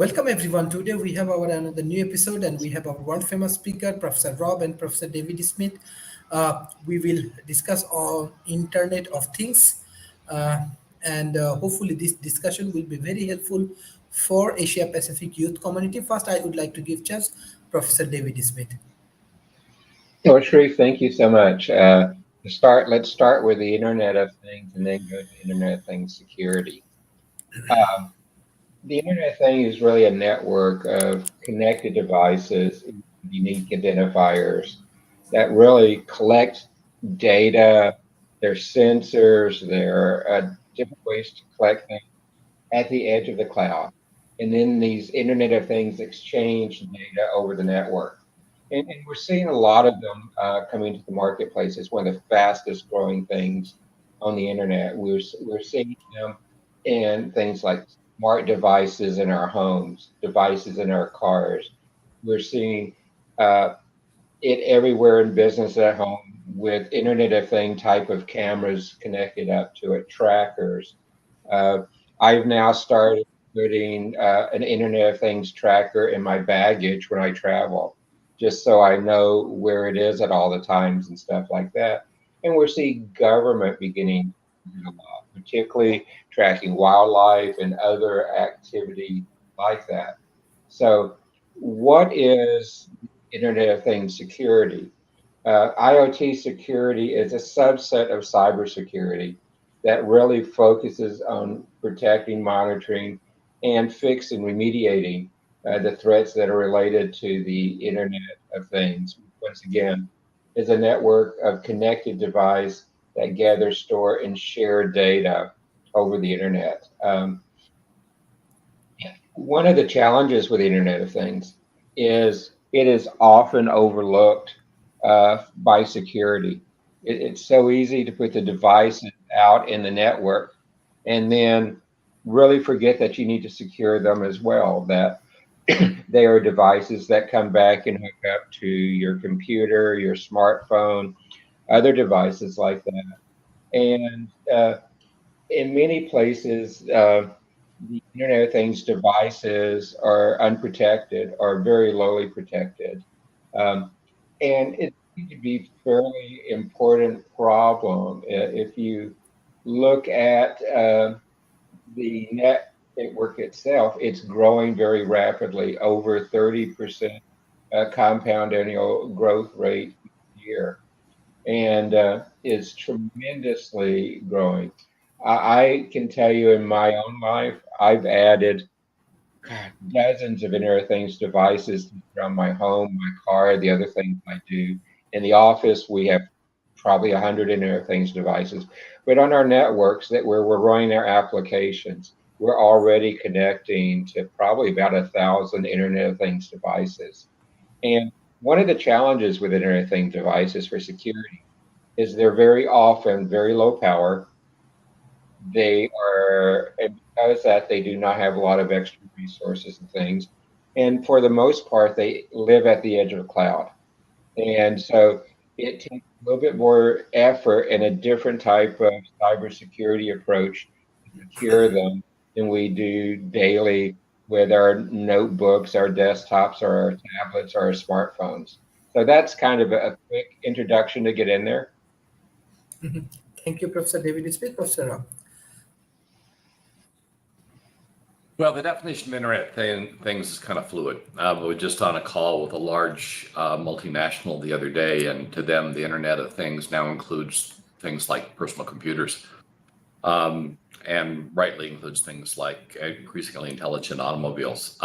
Welcome everyone. Today we have our another new episode, and we have our world famous speaker, Professor Rob and Professor David Smith. We will discuss on Internet of Things, and hopefully this discussion will be very helpful for Asia Pacific youth community. First, I would like to give chance Professor David Smith. Well, Sharif, thank you so much. Let's start with the Internet of Things and then go to Internet of Things security. Um, the Internet of Things is really a network of connected devices, unique identifiers that really collect data. They're sensors, they're different ways to collect them at the edge of the cloud. And then these Internet of Things exchange data over the network. And we're seeing a lot of them coming to the marketplace. It's one of the fastest growing things on the internet. We're seeing them in things like smart devices in our homes, devices in our cars. We're seeing uh, it everywhere in business at home with Internet of Thing type of cameras connected up to it, trackers. Uh, I've now started putting an Internet of Things tracker in my baggage when I travel, just so I know where it is at all the times and stuff like that. And we're seeing government beginning to do a lot, particularly tracking wildlife and other activity like that. So, what is Internet of Things security? IoT security is a subset of cybersecurity that really focuses on protecting, monitoring, and fixing, remediating the threats that are related to the Internet of Things. Once again, is a network of connected device that gather, store, and share data over the Internet. One of the challenges with the Internet of Things is it is often overlooked by security. It's so easy to put the devices out in the network and then really forget that you need to secure them as well, that they are devices that come back and hook up to your computer, your smartphone, other devices like that. And in many places, the Internet of Things devices are unprotected or very lowly protected. Um, and it seems to be fairly important problem. If you look at the network itself, it's growing very rapidly, over 30% compound annual growth rate each year, and is tremendously growing. I can tell you in my own life, I've added dozens of Internet of Things devices around my home, my car, the other things I do. In the office, we have probably 100 Internet of Things devices. But on our networks that where we're running our applications, we're already connecting to probably about 1,000 Internet of Things devices. And one of the challenges with Internet of Things devices for security is they're very often very low power. They are, and because that they do not have a lot of extra resources and things. And for the most part, they live at the edge of the cloud. And so it takes a little bit more effort and a different type of cybersecurity approach to secure them than we do daily with our notebooks, our desktops, or our tablets, or our smartphones. So that's kind of a quick introduction to get in there. Thank you, Professor David Smith. Professor Rob. Well, the definition of things is kind of fluid. We were just on a call with a large multinational the other day, and to them, the Internet of Things now includes things like personal computers, and rightly includes things like increasingly intelligent automobiles.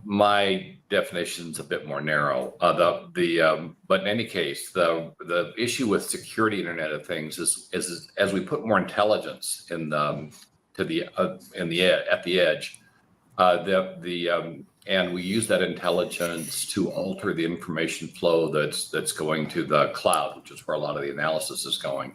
My definition's a bit more narrow. But in any case, the issue with security Internet of Things is as we put more intelligence in at the edge, and we use that intelligence to alter the information flow that's going to the cloud, which is where a lot of the analysis is going.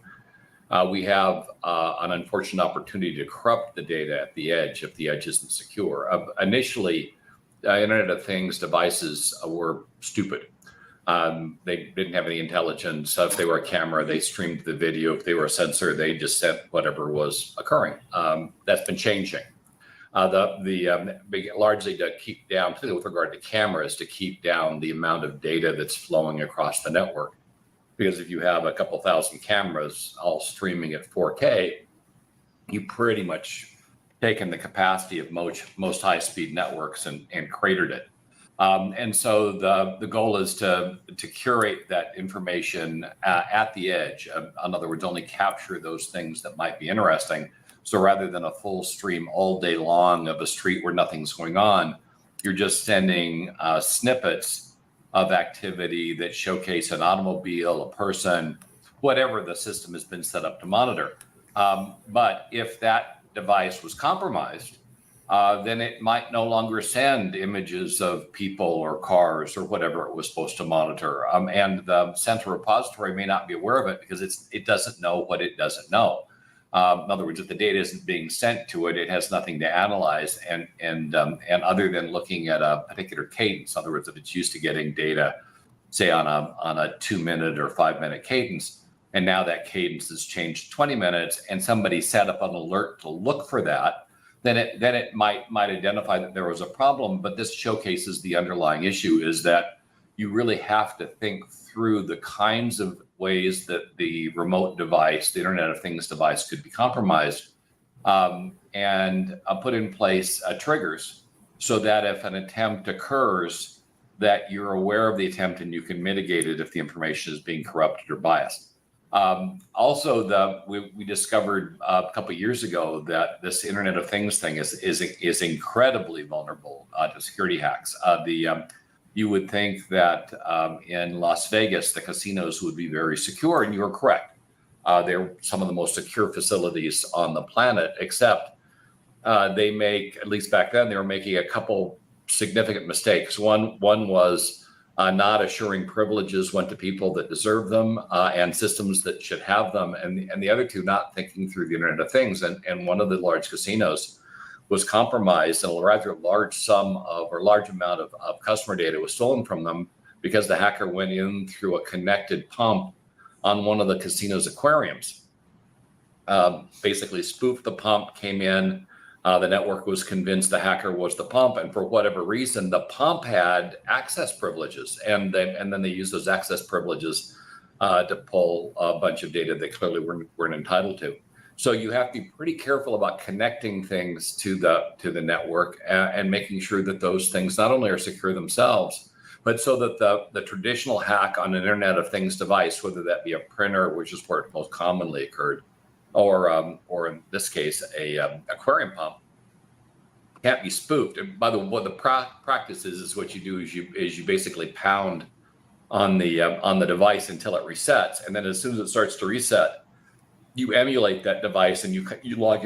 We have an unfortunate opportunity to corrupt the data at the edge if the edge isn't secure. Initially, Internet of Things devices were stupid. They didn't have any intelligence. So if they were a camera, they streamed the video. If they were a sensor, they just sent whatever was occurring. That's been changing. Largely to keep down, particularly with regard to cameras, to keep down the amount of data that's flowing across the network. Because if you have a couple thousand cameras all streaming at 4K, you pretty much taken the capacity of most high-speed networks and cratered it. And so the goal is to curate that information at the edge. In other words, only capture those things that might be interesting. So rather than a full stream all day long of a street where nothing's going on, you're just sending snippets of activity that showcase an automobile, a person, whatever the system has been set up to monitor. But if that device was compromised, then it might no longer send images of people or cars or whatever it was supposed to monitor. And the central repository may not be aware of it because it doesn't know what it doesn't know. In other words, if the data isn't being sent to it, it has nothing to analyze. And other than looking at a particular cadence, in other words, if it's used to getting data, say on a 2-minute or 5-minute cadence, and now that cadence has changed 20 minutes, and somebody set up an alert to look for that, then it might identify that there was a problem. But this showcases the underlying issue is that you really have to think through the kinds of ways that the remote device, the Internet of Things device, could be compromised, and put in place triggers so that if an attempt occurs, that you're aware of the attempt and you can mitigate it if the information is being corrupted or biased. Also, we discovered a couple of years ago that this Internet of Things thing is incredibly vulnerable to security hacks. You would think that in Las Vegas, the casinos would be very secure, and you're correct. They're some of the most secure facilities on the planet, except they make, at least back then, they were making a couple significant mistakes. One was not assuring privileges went to people that deserve them and systems that should have them. And the other two, not thinking through the Internet of Things. And one of the large casinos was compromised, and a rather large sum of, or large amount of customer data was stolen from them because the hacker went in through a connected pump on one of the casino's aquariums. Basically spoofed the pump, came in. The network was convinced the hacker was the pump, and for whatever reason, the pump had access privileges, and then they used those access privileges to pull a bunch of data they clearly weren't entitled to. So you have to be pretty careful about connecting things to the network and making sure that those things not only are secure themselves, but so that the traditional hack on an Internet of Things device, whether that be a printer, which is where it most commonly occurred, or in this case, a aquarium pump, can't be spoofed. And by the way, what the practice is what you do is you basically pound on the device until it resets, and then as soon as it starts to reset, you emulate that device and you log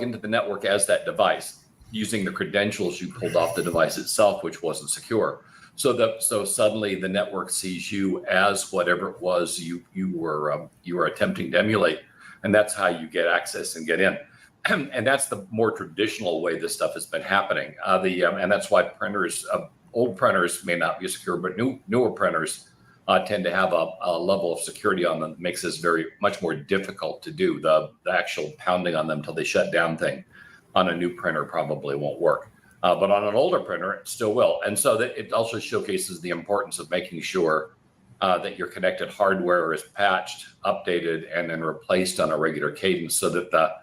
into the network as that device using the credentials you pulled off the device itself, which wasn't secure. So suddenly the network sees you as whatever it was you were attempting to emulate. And that's how you get access and get in. And that's the more traditional way this stuff has been happening. And that's why printers, old printers may not be secure, but newer printers tend to have a level of security on them that makes this much more difficult to do. The actual pounding on them till they shut down thing on a new printer probably won't work. But on an older printer, it still will. And so that it also showcases the importance of making sure that your connected hardware is patched, updated, and then replaced on a regular cadence so that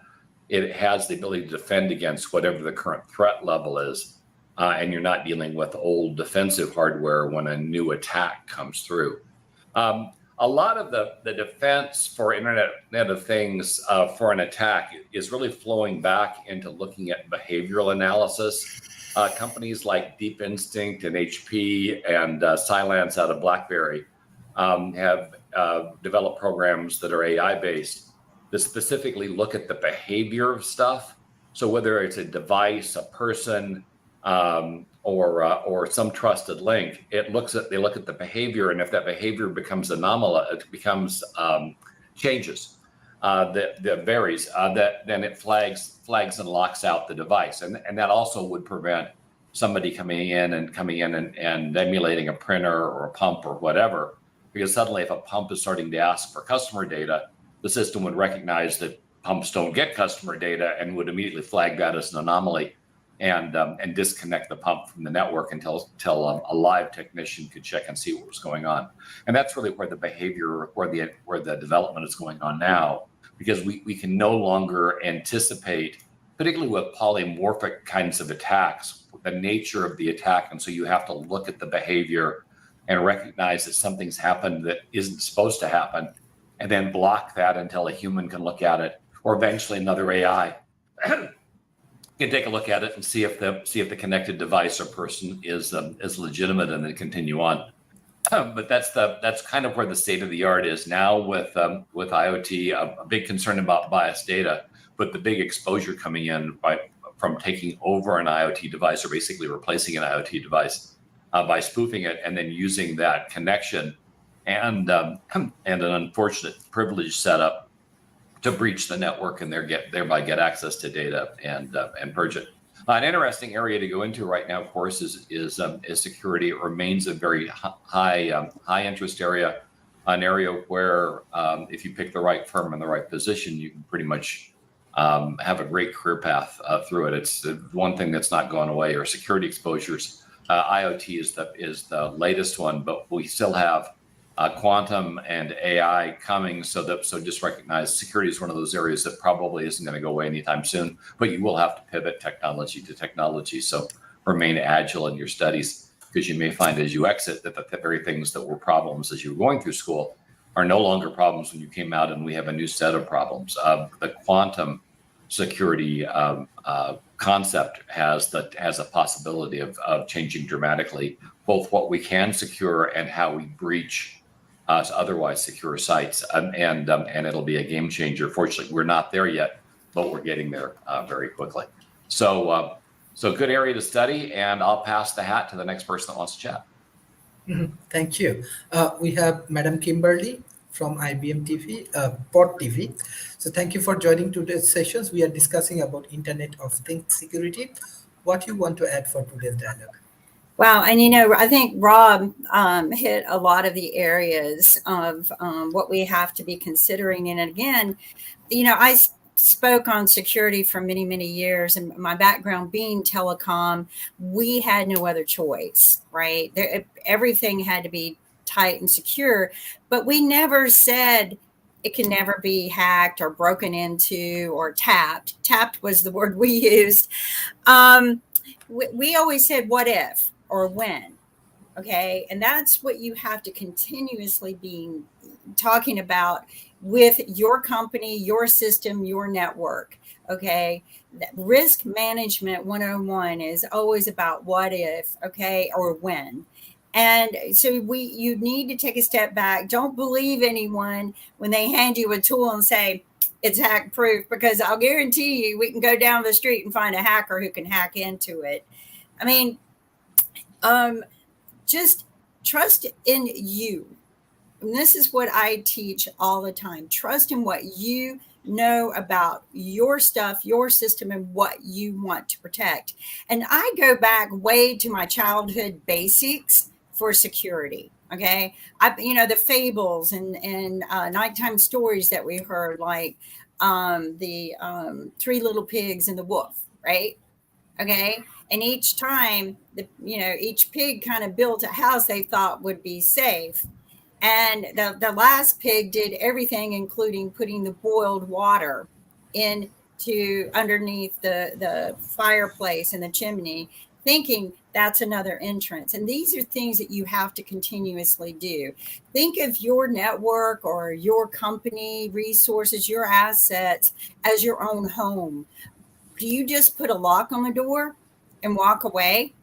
it has the ability to defend against whatever the current threat level is. And you're not dealing with old defensive hardware when a new attack comes through. A lot of the defense for Internet of Things for an attack is really flowing back into looking at behavioral analysis. Companies like Deep Instinct and HP and Cylance out of BlackBerry have developed programs that are AI-based that specifically look at the behavior of stuff. So whether it's a device, a person, or some trusted link, they look at the behavior, and if that behavior becomes anomalous, it becomes changes that varies, then it flags and locks out the device, and that also would prevent somebody coming in and emulating a printer or a pump or whatever, because suddenly if a pump is starting to ask for customer data, the system would recognize that pumps don't get customer data and would immediately flag that as an anomaly and disconnect the pump from the network until a live technician could check and see what was going on. And that's really where the behavior, where the development is going on now, because we can no longer anticipate, particularly with polymorphic kinds of attacks, the nature of the attack. And so you have to look at the behavior and recognize that something's happened that isn't supposed to happen, and then block that until a human can look at it, or eventually another AI can take a look at it and see if the connected device or person is legitimate, and then continue on. But that's kind of where the state of the art is now with IoT. A big concern about biased data, but the big exposure coming in from taking over an IoT device, or basically replacing an IoT device by spoofing it and then using that connection and an unfortunate privilege setup to breach the network and thereby get access to data and purge it. An interesting area to go into right now, of course, is security. It remains a very high interest area, an area where if you pick the right firm and the right position, you can pretty much have a great career path through it. It's the one thing that's not going away, or security exposures. IoT is the latest one, but we still have quantum and AI coming. So just recognize security is one of those areas that probably isn't going to go away anytime soon, but you will have to pivot technology to technology. So remain agile in your studies, because you may find as you exit that the very things that were problems as you were going through school are no longer problems when you came out, and we have a new set of problems. The quantum security concept has a possibility of changing dramatically both what we can secure and how we breach otherwise secure sites, and it'll be a game changer. Fortunately, we're not there yet, but we're getting there very quickly. So good area to study, and I'll pass the hat to the next person that wants to chat. Thank you. We have Madam Kimberly from IBM TV, Pod TV. So thank you for joining today's sessions. We are discussing about Internet of Things security. What you want to add for today's dialogue? Wow. And, I think Rob hit a lot of the areas of what we have to be considering. And again, I spoke on security for many, many years, and my background being telecom, we had no other choice, right? Everything had to be tight and secure, but we never said it can never be hacked or broken into or tapped. Tapped was the word we used. We always said, what if or when? Okay. And that's what you have to continuously be talking about with your company, your system, your network. Okay. Risk management 101 is always about what if, okay, or when. And so you need to take a step back. Don't believe anyone when they hand you a tool and say it's hack proof, because I'll guarantee you we can go down the street and find a hacker who can hack into it. I mean, just trust in you. And this is what I teach all the time. Trust in what you know about your stuff, your system, and what you want to protect. And I go back way to my childhood basics for security. Okay. The fables and nighttime stories that we heard, like the Three Little Pigs and the Wolf, right? Okay. And each time, each pig kind of built a house they thought would be safe. And the last pig did everything, including putting the boiled water into underneath the fireplace in the chimney, thinking that's another entrance. And these are things that you have to continuously do. Think of your network or your company resources, your assets as your own home. Do you just put a lock on the door and walk away?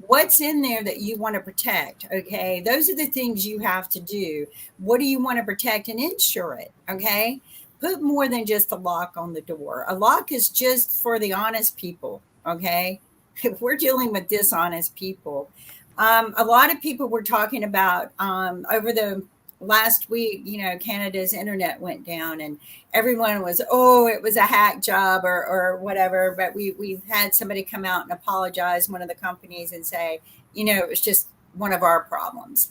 What's in there that you want to protect? Okay. Those are the things you have to do. What do you want to protect, and insure it? Okay. Put more than just a lock on the door. A lock is just for the honest people. Okay. If we're dealing with dishonest people, a lot of people were talking about over the last week, Canada's internet went down, and everyone was, it was a hack job or whatever. But we've had somebody come out and apologize, one of the companies, and say, it was just one of our problems.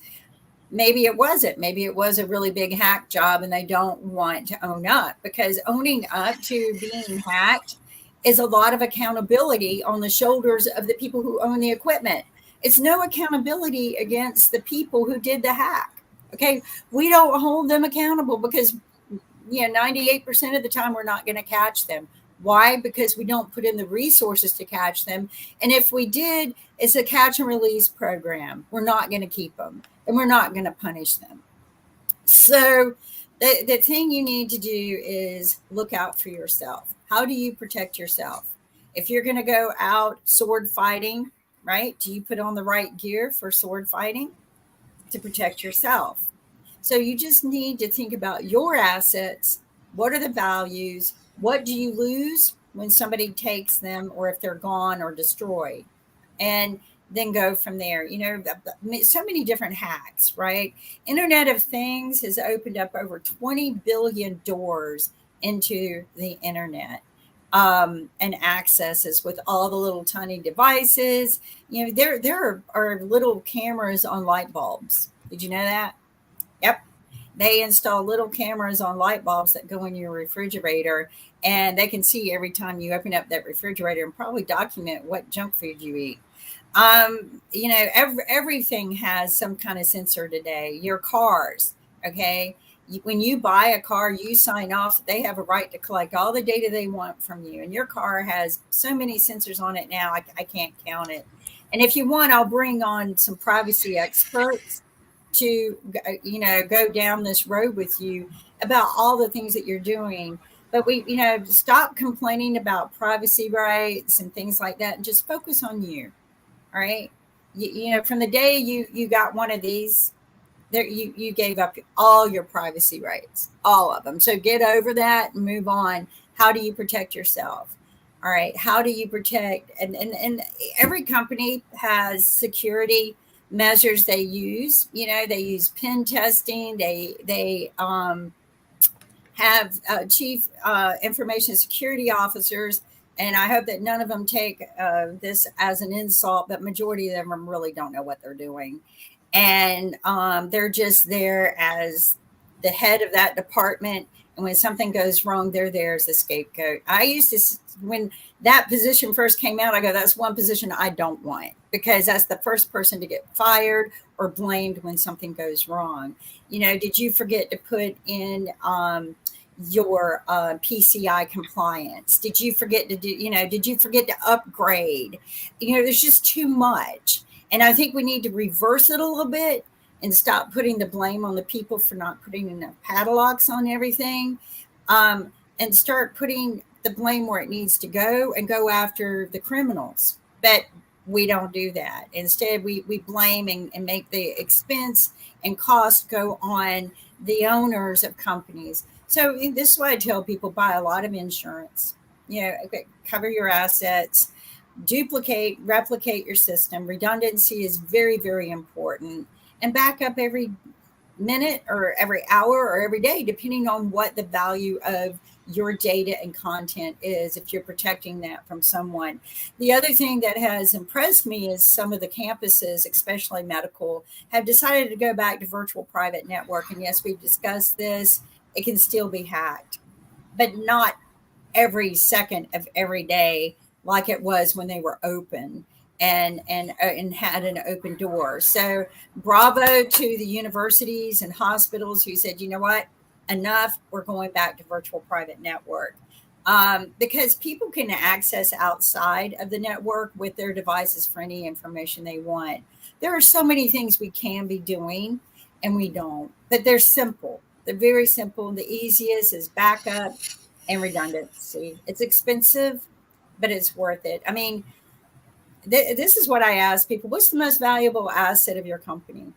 maybe it wasn't. Maybe it was a really big hack job and they don't want to own up, because owning up to being hacked is a lot of accountability on the shoulders of the people who own the equipment. It's no accountability against the people who did the hack. Okay. We don't hold them accountable because 98% of the time we're not going to catch them. Why? Because we don't put in the resources to catch them. And if we did, it's a catch and release program. We're not going to keep them and we're not going to punish them. So the thing you need to do is look out for yourself. How do you protect yourself? If you're going to go out sword fighting, right? Do you put on the right gear for sword fighting? To protect yourself. So you just need to think about your assets. What are the values? What do you lose when somebody takes them, or if they're gone or destroyed? And then go from there. So many different hacks, right? Internet of Things has opened up over 20 billion doors into the internet. And accesses with all the little tiny devices. There are little cameras on light bulbs. Did you know that? Yep. They install little cameras on light bulbs that go in your refrigerator, and they can see every time you open up that refrigerator and probably document what junk food you eat. Everything has some kind of sensor today. Your cars, okay? When you buy a car, you sign off. They have a right to collect all the data they want from you. And your car has so many sensors on it now, I can't count it. And if you want, I'll bring on some privacy experts to, go down this road with you about all the things that you're doing. But stop complaining about privacy rights and things like that and just focus on you. All right. From the day you got one of these, there you gave up all your privacy rights, all of them. So get over that and move on. How do you protect yourself? All right. How do you protect? And every company has security measures they use. They use pen testing. They have chief information security officers. And I hope that none of them take this as an insult, but majority of them really don't know what they're doing. And they're just there as the head of that department. And when something goes wrong, they're there as a scapegoat. I used to, when that position first came out, I go, that's one position I don't want, because that's the first person to get fired or blamed when something goes wrong. Did you forget to put in your PCI compliance? Did you forget to do, did you forget to upgrade? There's just too much. And I think we need to reverse it a little bit and stop putting the blame on the people for not putting enough padlocks on everything, and start putting the blame where it needs to go and go after the criminals. But we don't do that. Instead, we blame and make the expense and cost go on the owners of companies. So this is why I tell people, buy a lot of insurance, cover your assets, replicate your system. Redundancy is very, very important, and back up every minute or every hour or every day, depending on what the value of your data and content is, if you're protecting that from someone. The other thing that has impressed me is some of the campuses, especially medical, have decided to go back to virtual private network. And yes, we've discussed this. It can still be hacked, but not every second of every day like it was when they were open and had an open door. So bravo to the universities and hospitals who said, you know what, enough, we're going back to virtual private network. Because people can access outside of the network with their devices for any information they want. There are so many things we can be doing and we don't, but they're simple. They're very simple. The easiest is backup and redundancy. It's expensive, but it's worth it. I mean, this is what I ask people. What's the most valuable asset of your company?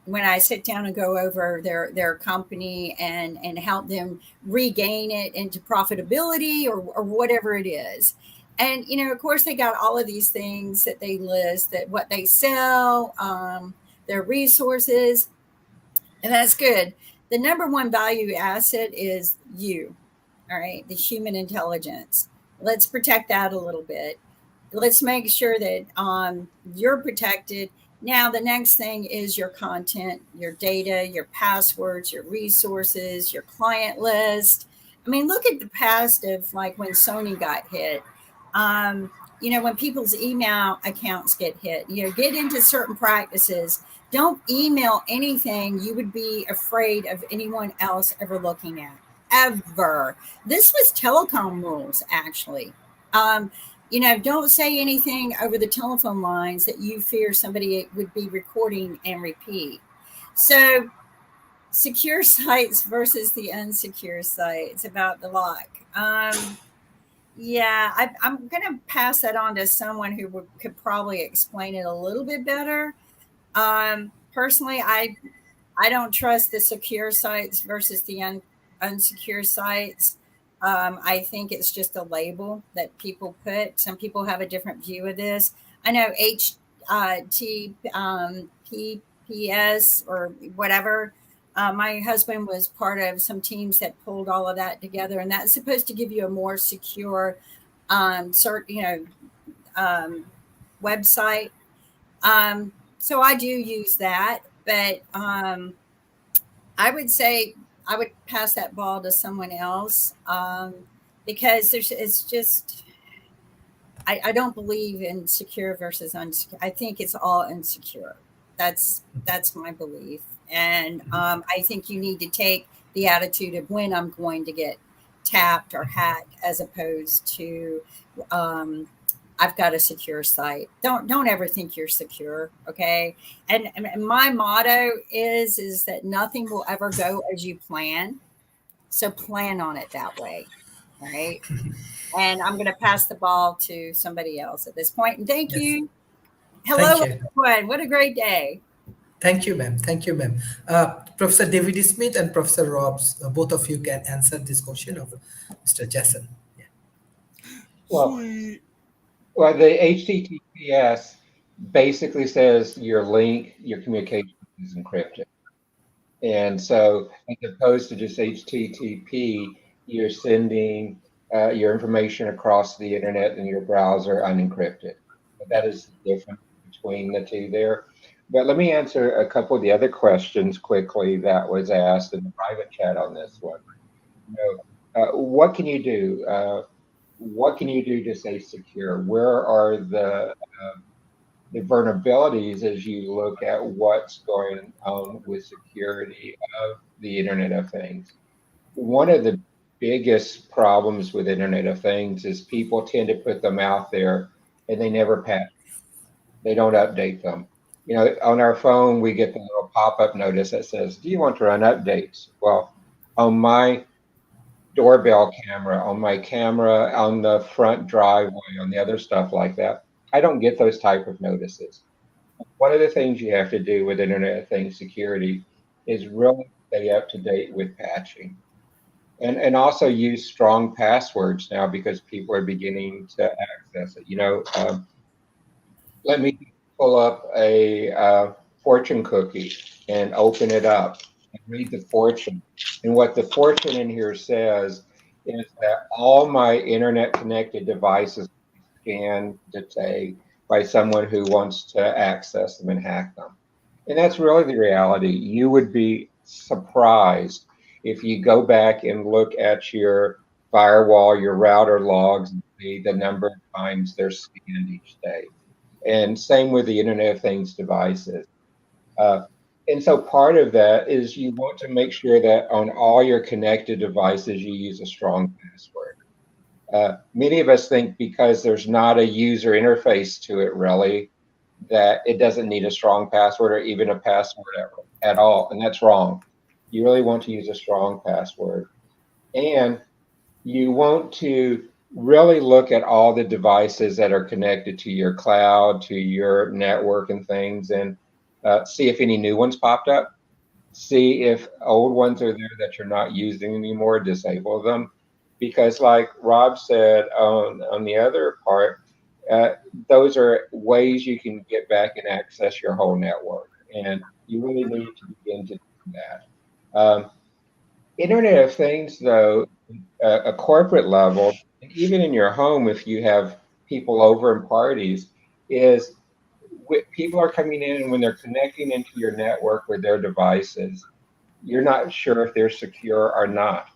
When I sit down and go over their company and help them regain it into profitability or whatever it is. And, of course, they got all of these things that they list, that what they sell, their resources, and that's good. The number one value asset is you, all right, the human intelligence. Let's protect that a little bit. Let's make sure that you're protected Now, the next thing is your content, your data, your passwords, your resources, your client list. I mean, look at the past of like when Sony got hit. Um, when people's email accounts get hit, get into certain practices. Don't email anything you would be afraid of anyone else ever looking at, ever. This was telecom rules, actually. Don't say anything over the telephone lines that you fear somebody would be recording and repeat. So, secure sites versus the unsecure sites about the lock. Yeah, I'm going to pass that on to someone who could probably explain it a little bit better. Personally, I don't trust the secure sites versus the unsecure sites. I think it's just a label that people put. Some people have a different view of this. I know PPS or whatever. My husband was part of some teams that pulled all of that together, and that's supposed to give you a more secure, website. So I do use that, but I would say I would pass that ball to someone else because it's just I don't believe in secure versus unsecure. I think it's all insecure. That's my belief, and I think you need to take the attitude of when I'm going to get tapped or hacked, as opposed to I've got a secure site. Don't ever think you're secure, okay? And my motto is that nothing will ever go as you plan. So plan on it that way, right? And I'm going to pass the ball to somebody else at this point. And thank Yes. you. Hello, Thank you. everyone. What a great day. Thank you, ma'am. Thank you, ma'am. Professor David Smith and Professor Robs, both of you can answer this question of Mr. Jason. Yeah. Well, the HTTPS basically says your link, your communication is encrypted. And so, as opposed to just HTTP, you're sending your information across the internet in your browser unencrypted. That is the difference between the two there. But let me answer a couple of the other questions quickly that was asked in the private chat on this one. What can you do? What can you do to stay secure? Where are the vulnerabilities as you look at what's going on with security of the Internet of Things? One of the biggest problems with Internet of Things is people tend to put them out there and they never patch. They don't update them. On our phone, we get the little pop-up notice that says, "Do you want to run updates?" Well, on my doorbell camera, on my camera, on the front driveway, on the other stuff like that, I don't get those type of notices. One of the things you have to do with Internet of Things security is really stay up to date with patching. And also use strong passwords now because people are beginning to access it. Let me pull up a fortune cookie and open it up and read the fortune. And what the fortune in here says is that all my internet connected devices are scanned today by someone who wants to access them and hack them. And that's really the reality. You would be surprised if you go back and look at your firewall, your router logs, and see the number of times they're scanned each day. And same with the Internet of Things devices. And so part of that is you want to make sure that on all your connected devices, you use a strong password. Many of us think because there's not a user interface to it really, that it doesn't need a strong password or even a password at all. And that's wrong. You really want to use a strong password. And you want to really look at all the devices that are connected to your cloud, to your network and things, and see if any new ones popped up. See if old ones are there that you're not using anymore, disable them. Because like Rob said on the other part, those are ways you can get back and access your whole network. And you really need to begin to do that. Internet of Things, though, a corporate level, and even in your home, if you have people over and parties, is people are coming in, and when they're connecting into your network with their devices, you're not sure if they're secure or not.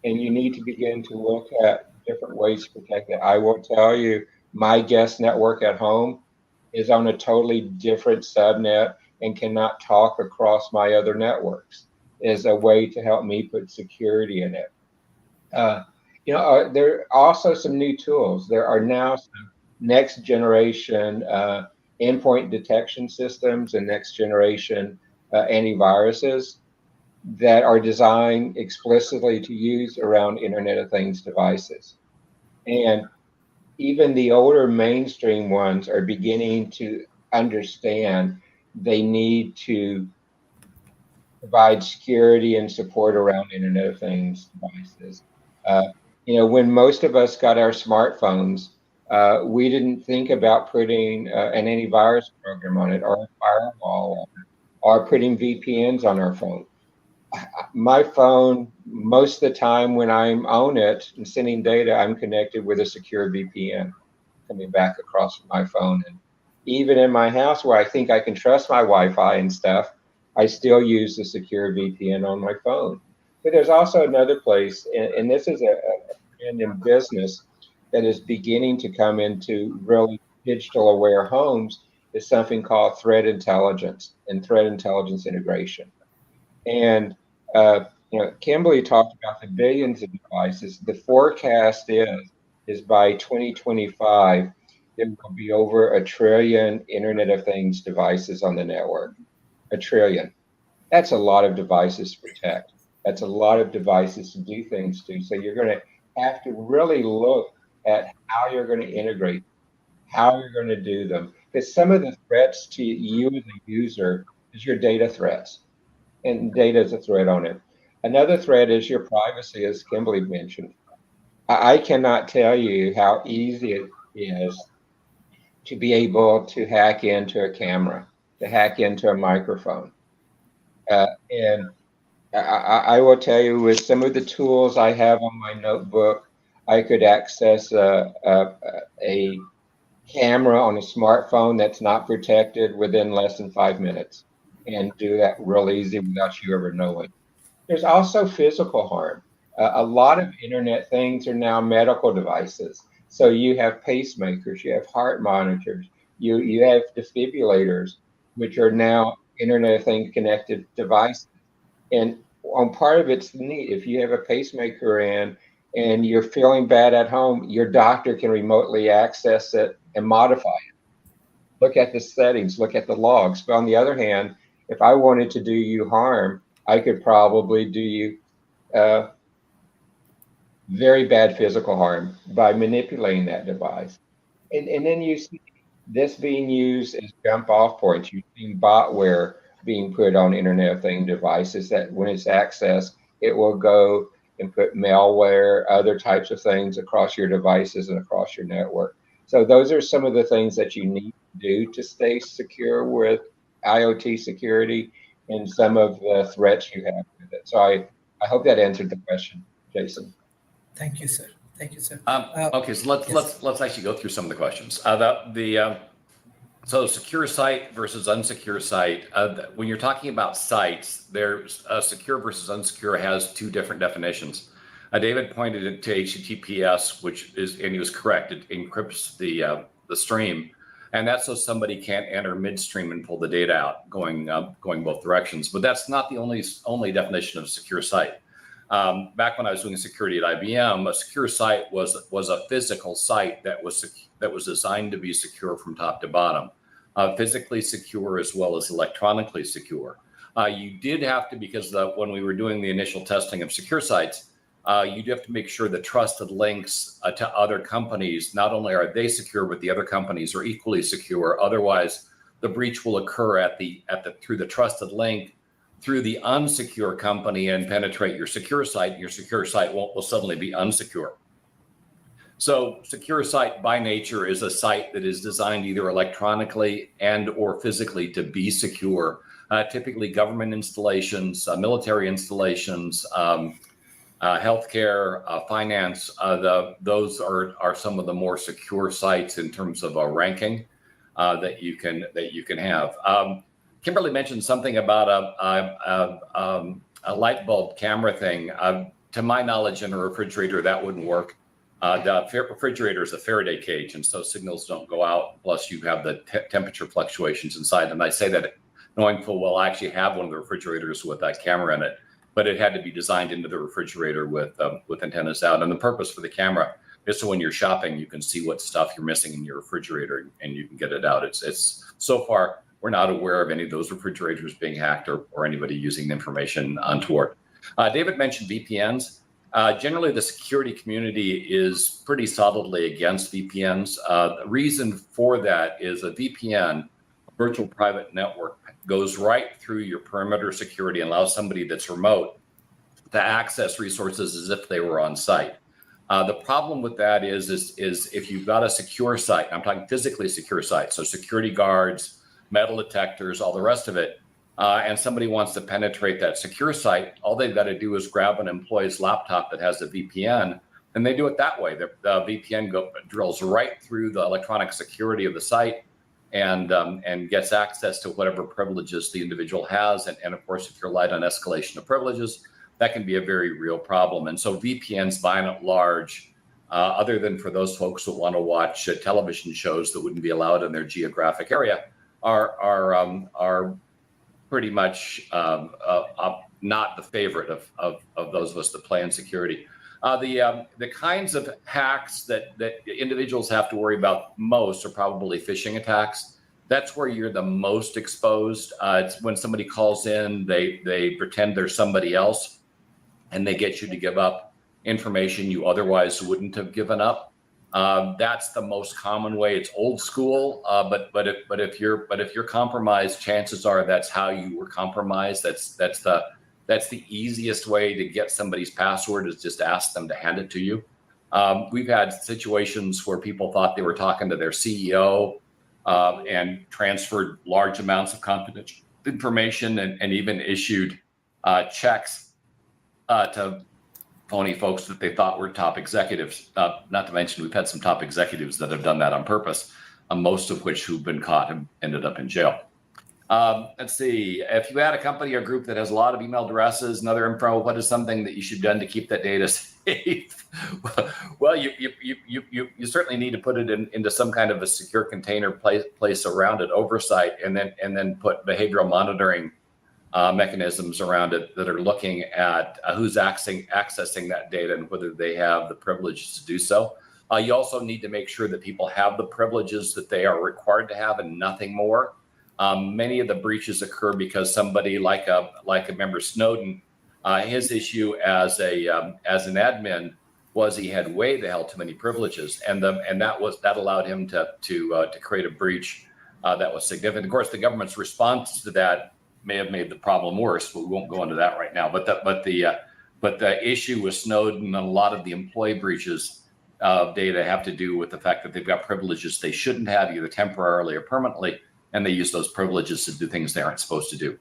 And you need to begin to look at different ways to protect it. I will tell you, my guest network at home is on a totally different subnet and cannot talk across my other networks, is a way to help me put security in it. There are also some new tools. There are now some next generation endpoint detection systems and next generation antiviruses that are designed explicitly to use around Internet of Things devices. And even the older mainstream ones are beginning to understand they need to provide security and support around Internet of Things devices. When most of us got our smartphones, we didn't think about putting an antivirus program on it, or a firewall on it, or putting VPNs on our phone. My phone, most of the time when I'm on it and sending data, I'm connected with a secure VPN coming back across my phone. And even in my house where I think I can trust my Wi-Fi and stuff, I still use the secure VPN on my phone. But there's also another place, and this is a trend in business that is beginning to come into really digital aware homes, is something called threat intelligence and threat intelligence integration. And Kimberly talked about the billions of devices. The forecast is by 2025, there will be over 1 trillion Internet of Things devices on the network. 1 trillion. That's a lot of devices to protect. That's a lot of devices to do things to. So you're going to have to really look at how you're going to integrate, how you're going to do them. Because some of the threats to you as a user is your data threats. And data is a threat on it. Another threat is your privacy, as Kimberly mentioned. I cannot tell you how easy it is to be able to hack into a camera, to hack into a microphone. And I will tell you, with some of the tools I have on my notebook, I could access a camera on a smartphone that's not protected within less than 5 minutes, and do that real easy without you ever knowing. There's also physical harm. A lot of Internet things are now medical devices. So you have pacemakers, you have heart monitors, you have defibrillators, which are now Internet of Things connected devices. And on part of it's neat. If you have a pacemaker in and you're feeling bad at home, your doctor can remotely access it and modify it. Look at the settings, look at the logs. But on the other hand, if I wanted to do you harm, I could probably do you very bad physical harm by manipulating that device. And then you see this being used as jump off points. You've seen botware being put on Internet of Things devices that when it's accessed, it will go and put malware, other types of things across your devices and across your network. So those are some of the things that you need to do to stay secure with IoT security, and some of the threats you have with it. So I hope that answered the question, Jason. Thank you, sir. Thank you, sir. Okay, so let's actually go through some of the questions. So secure site versus unsecure site. When you're talking about sites, there's secure versus unsecure has two different definitions. David pointed it to HTTPS, and he was correct. It encrypts the stream, and that's so somebody can't enter midstream and pull the data out going both directions. But that's not the only definition of secure site. Back when I was doing security at IBM, a secure site was a physical site that was designed to be secure from top to bottom, physically secure as well as electronically secure. You did have to, because when we were doing the initial testing of secure sites, you do have to make sure the trusted links to other companies, not only are they secure, but the other companies are equally secure. Otherwise, the breach will occur through the trusted link through the unsecure company and penetrate your secure site. Your secure site will suddenly be unsecure. So secure site by nature is a site that is designed either electronically and or physically to be secure. Typically government installations, military installations, healthcare, finance, those are some of the more secure sites in terms of ranking. that you can have. Kimberly mentioned something about a light bulb camera thing. To my knowledge, in a refrigerator, that wouldn't work. The refrigerator is a Faraday cage, and so signals don't go out. Plus, you have the temperature fluctuations inside. And I say that knowing full well I actually have one of the refrigerators with that camera in it, but it had to be designed into the refrigerator with antennas out. And the purpose for the camera is so when you're shopping, you can see what stuff you're missing in your refrigerator and you can get it out. It's so far, we're not aware of any of those refrigerators being hacked or anybody using the information untoward. David mentioned VPNs. Generally, the security community is pretty solidly against VPNs. The reason for that is a VPN, virtual private network, goes right through your perimeter security and allows somebody that's remote to access resources as if they were on site. The problem with that is if you've got a secure site, I'm talking physically secure site, so security guards, metal detectors, all the rest of it, and somebody wants to penetrate that secure site, all they've got to do is grab an employee's laptop that has a VPN, and they do it that way. The VPN drills right through the electronic security of the site and gets access to whatever privileges the individual has. And of course, if you're light on escalation of privileges, that can be a very real problem. And so VPNs, by and large, other than for those folks who want to watch television shows that wouldn't be allowed in their geographic area, are pretty much not the favorite of those of us that play in security. The kinds of hacks that individuals have to worry about most are probably phishing attacks. That's where you're the most exposed. It's when somebody calls in, they pretend they're somebody else, and they get you to give up information you otherwise wouldn't have given up. That's the most common way. It's old school, but if you're compromised, chances are that's how you were compromised. That's the easiest way to get somebody's password, is just ask them to hand it to you. We've had situations where people thought they were talking to their CEO and transferred large amounts of confidential information and even issued checks to phony folks that they thought were top executives. Not to mention, we've had some top executives that have done that on purpose, most of which who've been caught and ended up in jail. Let's see, if you had a company or group that has a lot of email addresses and other info, what is something that you should have done to keep that data safe? Well, you certainly need to put it into some kind of a secure container place around it, oversight, and then put behavioral monitoring mechanisms around it that are looking at who's accessing that data and whether they have the privileges to do so. You also need to make sure that people have the privileges that they are required to have and nothing more. Many of the breaches occur because somebody like a member Snowden, his issue as an admin was he had way the hell too many privileges, and that allowed him to create a breach that was significant. Of course, the government's response to that may have made the problem worse, but we won't go into that right now. But the issue with Snowden and a lot of the employee breaches of data have to do with the fact that they've got privileges they shouldn't have, either temporarily or permanently, and they use those privileges to do things they aren't supposed to do.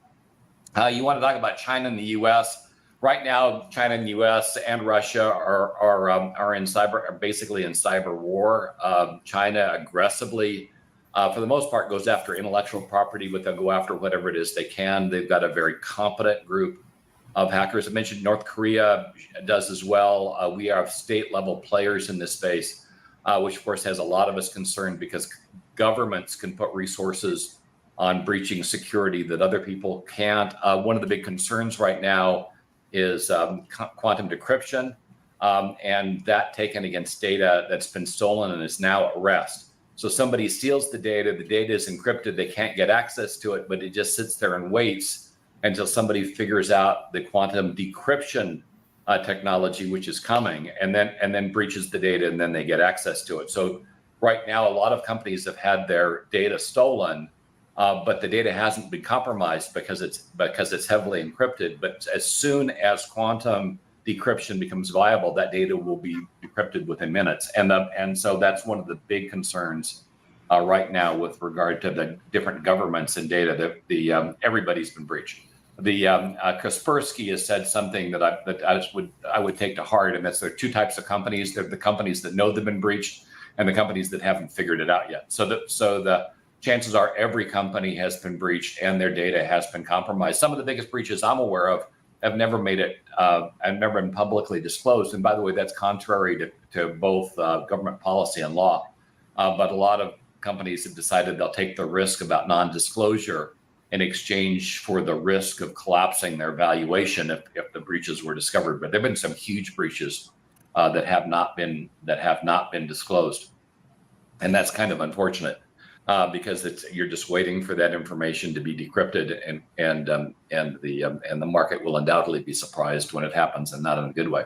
You want to talk about China and the U.S. Right now, China and the U.S. and Russia are basically in cyber war. China aggressively, for the most part, goes after intellectual property, but they'll go after whatever it is they can. They've got a very competent group of hackers. I mentioned North Korea does as well. We are state-level players in this space, which of course has a lot of us concerned because governments can put resources on breaching security that other people can't. One of the big concerns right now is quantum decryption, and that taken against data that's been stolen and is now at rest. So somebody steals the data is encrypted, they can't get access to it, but it just sits there and waits until somebody figures out the quantum decryption technology, which is coming, and then breaches the data, and then they get access to it. So right now, a lot of companies have had their data stolen, but the data hasn't been compromised because it's heavily encrypted. But as soon as quantum decryption becomes viable, that data will be decrypted within minutes. And so that's one of the big concerns right now with regard to the different governments and data that everybody's been breached. The Kaspersky has said something that I would take to heart, and that's there are two types of companies. They're the companies that know they've been breached, and the companies that haven't figured it out yet. So the chances are every company has been breached and their data has been compromised. Some of the biggest breaches I'm aware of have never made it, have never been publicly disclosed. And by the way, that's contrary to both government policy and law. But a lot of companies have decided they'll take the risk about non-disclosure in exchange for the risk of collapsing their valuation if the breaches were discovered. But there have been some huge breaches that have not been disclosed, and that's kind of unfortunate because you're just waiting for that information to be decrypted, and the market will undoubtedly be surprised when it happens, and not in a good way.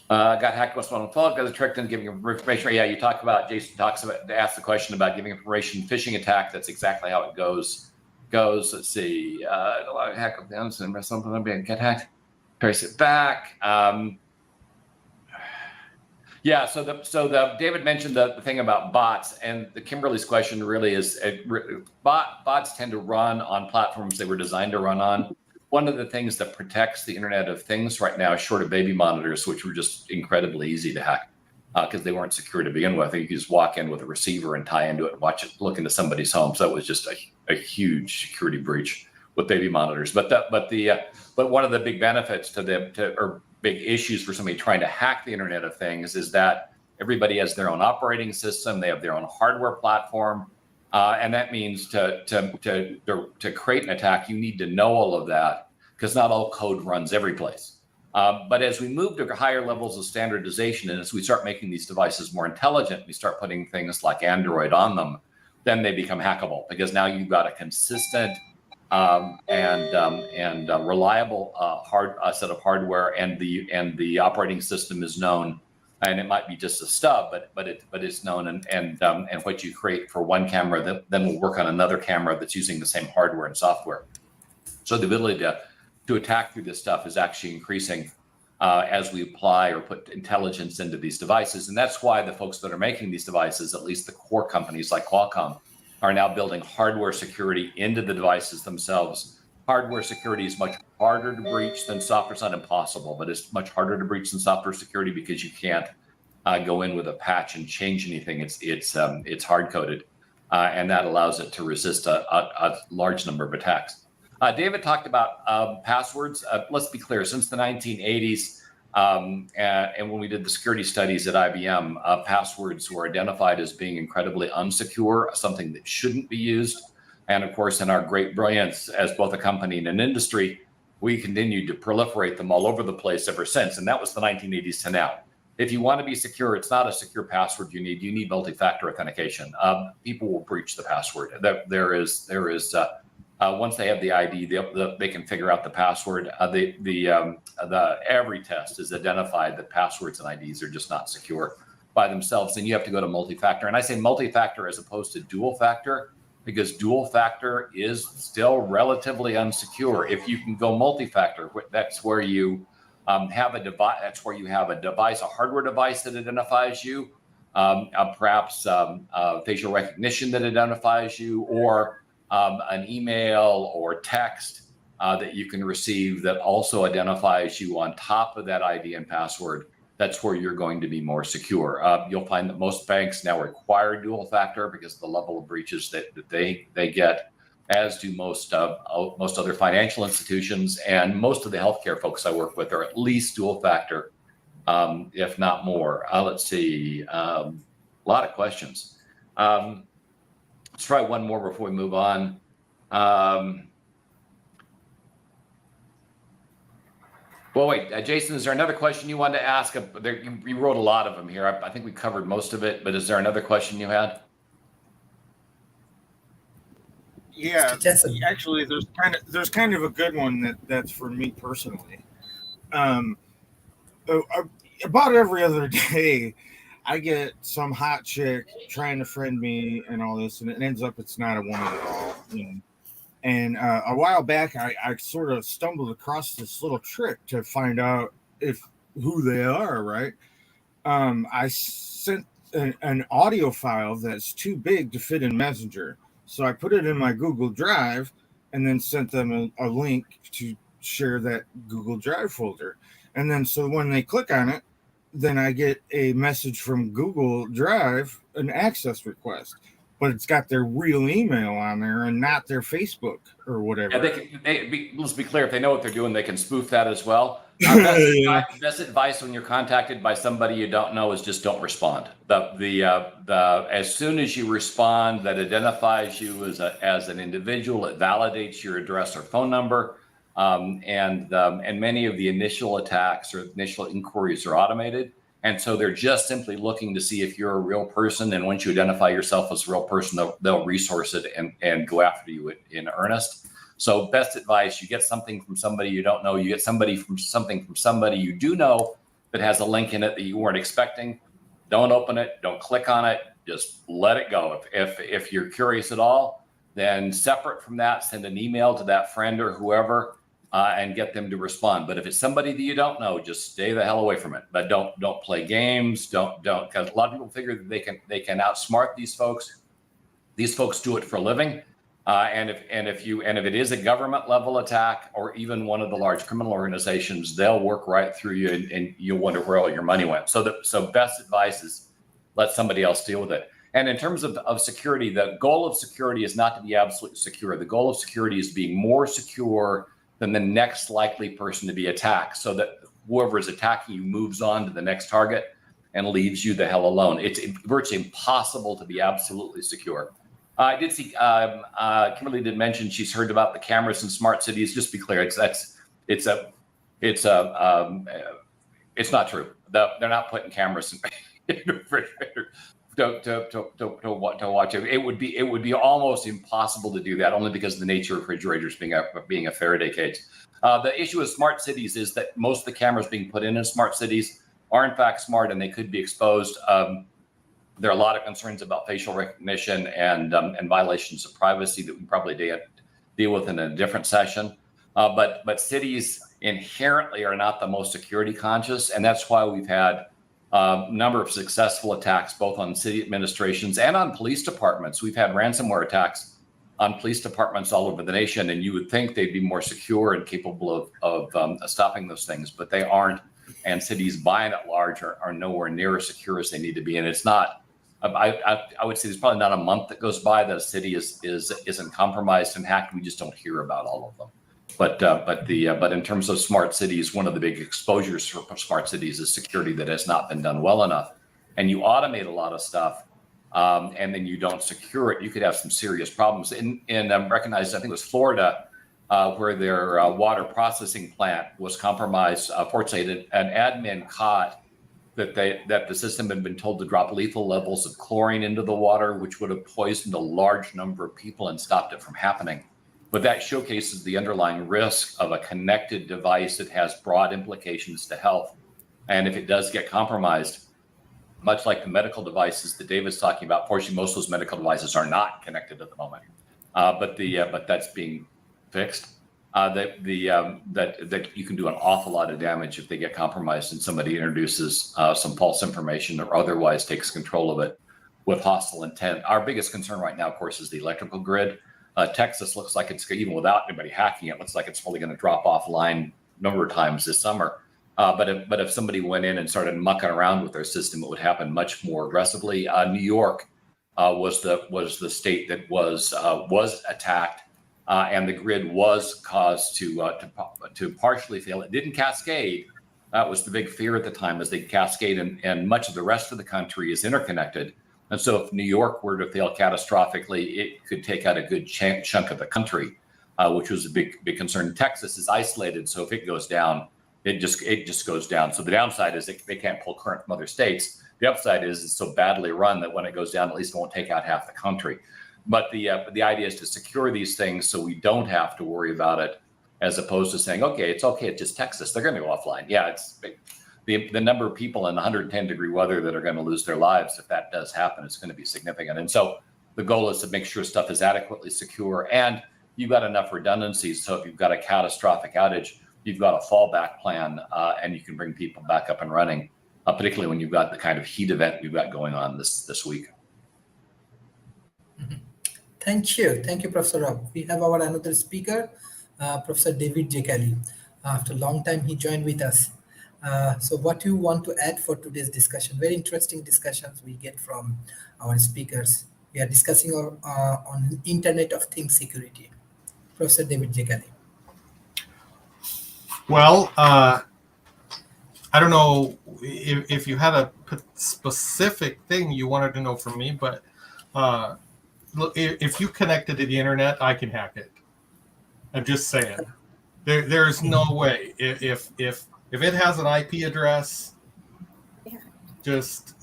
Got hacked once on the phone, got a trick in giving information. Yeah, you talk about, Jason talks about, ask the question about giving information, phishing attack. That's exactly how it goes. Let's see, a lot of hack of them, something being get hacked, trace it back. Yeah, so David mentioned the thing about bots, and the Kimberly's question really is, bots tend to run on platforms they were designed to run on. One of the things that protects the Internet of Things right now, short of baby monitors, which were just incredibly easy to hack because they weren't secure to begin with. You could just walk in with a receiver and tie into it and watch it, look into somebody's home. So it was just a huge security breach with baby monitors. But one of the big benefits or big issues for somebody trying to hack the Internet of Things is that everybody has their own operating system, they have their own hardware platform. And that means to create an attack, you need to know all of that because not all code runs every place. But as we move to higher levels of standardization, and as we start making these devices more intelligent, we start putting things like Android on them, then they become hackable because now you've got a consistent and reliable set of hardware, and the operating system is known. And it might be just a stub, but it's known, and what you create for one camera then will work on another camera that's using the same hardware and software. So the ability to attack through this stuff is actually increasing as we apply or put intelligence into these devices, and that's why the folks that are making these devices, at least the core companies like Qualcomm, are now building hardware security into the devices themselves. Hardware security is much harder to breach than software. It's not impossible, but it's much harder to breach than software security because you can't go in with a patch and change anything. It's hard coded, and that allows it to resist a large number of attacks. David talked about passwords. Let's be clear. Since the 1980s, and when we did the security studies at IBM, passwords were identified as being incredibly unsecure, something that shouldn't be used. And of course, in our great brilliance as both a company and an industry, we continued to proliferate them all over the place ever since. And that was the 1980s to now. If you want to be secure, it's not a secure password you need multi-factor authentication. People will breach the password. There is once they have the ID, they can figure out the password. Every test is identified that passwords and IDs are just not secure by themselves, and you have to go to multi-factor. And I say multi-factor as opposed to dual factor, because dual factor is still relatively unsecure. If you can go multi-factor, that's where you have a device. That's where you have a device, a hardware device that identifies you, perhaps facial recognition that identifies you, or an email or text that you can receive that also identifies you on top of that ID and password. That's where you're going to be more secure. You'll find that most banks now require dual factor because of the level of breaches that they get, as do most other financial institutions, and most of the healthcare folks I work with are at least dual factor, if not more. Let's see, a lot of questions. Let's try one more before we move on. Well, wait, Jason, is there another question you wanted to ask? You wrote a lot of them here. I think we covered most of it, but is there another question you had? Yeah, actually, there's kind of a good one that's for me personally. About every other day, I get some hot chick trying to friend me and all this, and it ends up it's not a woman at all. You know? And a while back, I sort of stumbled across this little trick to find out who they are, right? I sent an audio file that's too big to fit in Messenger. So I put it in my Google Drive and then sent them a link to share that Google Drive folder. And then so when they click on it, then I get a message from Google Drive, an access request. but it's got their real email on there and not their Facebook or whatever. Yeah, let's be clear. If they know what they're doing, they can spoof that as well. Best advice when you're contacted by somebody you don't know is just don't respond. As soon as you respond, that identifies you as an individual. It validates your address or phone number, and many of the initial attacks or initial inquiries are automated. And so they're just simply looking to see if you're a real person. And once you identify yourself as a real person, they'll resource it and go after you in earnest. So best advice, you get something from somebody you don't know, you get something from somebody you do know that has a link in it that you weren't expecting. Don't open it. Don't click on it. Just let it go. If you're curious at all, then separate from that, send an email to that friend or whoever, and get them to respond. But if it's somebody that you don't know, just stay the hell away from it. But don't play games. Don't because a lot of people figure that they can outsmart these folks. These folks do it for a living. And if it is a government level attack or even one of the large criminal organizations, they'll work right through you and you'll wonder where all your money went. So best advice is let somebody else deal with it. And in terms of security, the goal of security is not to be absolutely secure. The goal of security is being more secure than the next likely person to be attacked, so that whoever is attacking you moves on to the next target and leaves you the hell alone. It's virtually impossible to be absolutely secure. I did see Kimberly did mention she's heard about the cameras in smart cities. Just to be clear, it's not true. They're not putting cameras in the refrigerator to watch it. It would be almost impossible to do that, only because of the nature of refrigerators being a Faraday cage. The issue with smart cities is that most of the cameras being put in smart cities are in fact smart and they could be exposed. There are a lot of concerns about facial recognition and violations of privacy that we probably deal with in a different session. But cities inherently are not the most security conscious, and that's why we've had a number of successful attacks both on city administrations and on police departments. We've had ransomware attacks on police departments all over the nation, and you would think they'd be more secure and capable of stopping those things, but they aren't. And cities, by and large, are nowhere near as secure as they need to be. And it's not. I would say there's probably not a month that goes by that a city isn't compromised and hacked. We just don't hear about all of them. But in terms of smart cities, one of the big exposures for smart cities is security that has not been done well enough. And you automate a lot of stuff, and then you don't secure it. You could have some serious problems. Recognized, I think it was Florida, where their water processing plant was compromised. Fortunately, an admin caught that the system had been told to drop lethal levels of chlorine into the water, which would have poisoned a large number of people and stopped it from happening. But that showcases the underlying risk of a connected device that has broad implications to health. And if it does get compromised, much like the medical devices that David's talking about, fortunately, most of those medical devices are not connected at the moment. But that's being fixed. That you can do an awful lot of damage if they get compromised and somebody introduces some false information or otherwise takes control of it with hostile intent. Our biggest concern right now, of course, is the electrical grid. Texas looks like it's, even without anybody hacking it, looks like it's probably going to drop offline a number of times this summer. But if somebody went in and started mucking around with their system, it would happen much more aggressively. New York was the state that was attacked. And the grid was caused to partially fail. It didn't cascade. That was the big fear at the time, as they cascade, and much of the rest of the country is interconnected. And so if New York were to fail catastrophically, it could take out a good chunk of the country, which was a big concern. Texas is isolated, so if it goes down, it just goes down. So the downside is they can't pull current from other states. The upside is it's so badly run that when it goes down, at least it won't take out half the country. But the idea is to secure these things so we don't have to worry about it, as opposed to saying, it's just Texas. They're going to go offline. Yeah, it's the number of people in 110-degree weather that are going to lose their lives if that does happen. It's going to be significant. And so the goal is to make sure stuff is adequately secure and you've got enough redundancies. So if you've got a catastrophic outage, you've got a fallback plan, and you can bring people back up and running, particularly when you've got the kind of heat event we've got going on this week. Thank you, Professor Rob. We have our another speaker, Professor David J. Kelly. After a long time, he joined with us. So what do you want to add for today's discussion? Very interesting discussions we get from our speakers. we are discussing on Internet of Things security. Professor David Jegani. Well, I don't know if you had a specific thing you wanted to know from me, but look, if you connected to the internet, I can hack it. I'm just saying. There's no way. If it has an IP address, just